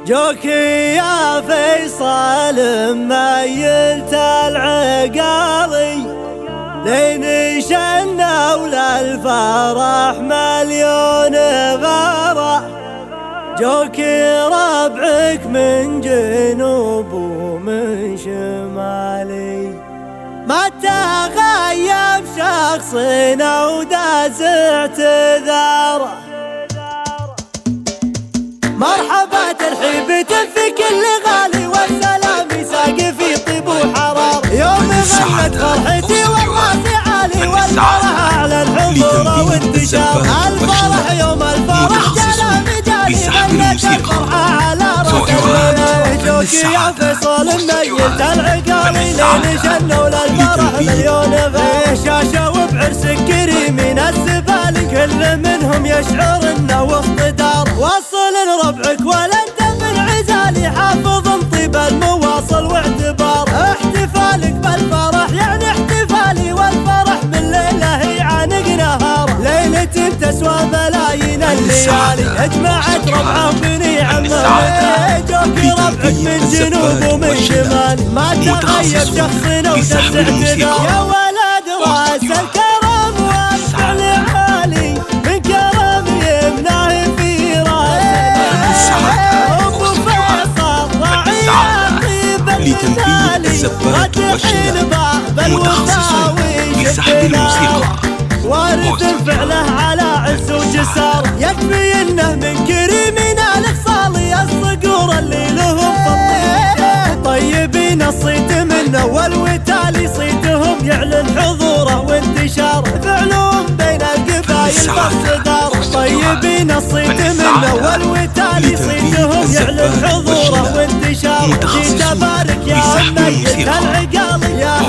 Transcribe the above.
جوكي يا فيصل ميلت العقالي لين شنا وللفرح مليون غارة. جوكي ربعك من جنوب ومن شمالي ما تغيب شخصنا وداز اعتذاره. مرحبا ترحيب في كل غالي والسلام يساق في طيب وحرار. يوم غنت فرحتي والله عالي والفرح على الحضور وانتشار. الفرح يوم الفرح جلال مجالي غنت الفرحة على راسي. جوكي يا فيصل ميلت العقالي لين شنوا للفرح مليون غير. شاشة وبعرس كريمين الزبال كل منهم يشعر انه وسط دار. وصل ربعك ولا انت من عزالي حافظ طيب المواصل واعتبار. احتفالك بالفرح يعني احتفالي والفرح من ليله يعانق نهار. ليلة تسوى ملايين الليالي اجمعت ربعه بني عمه. جوكي ربعك من جنوب ومن شمال ما تغيب شخصنا ودس اعتذار. يا ولد راس الكرم والفعل عالي من كرم يمناه في لتنفيذ الزبات والشداد متخصص لسحب الموسيقى. وارث فعله على عز وجسار يكفي انه من كريمين الاخصال. الصقور اللي لهم فضيل طيبين الصيت منه والوتالي صيتهم يعلن حضوره وانتشار. فعلهم بين القبايل بالصدار طيبين الصيت منه والوتالي صيتهم يعلن حضوره وانتشار. جيت ابارك يا ميلت العقالي يا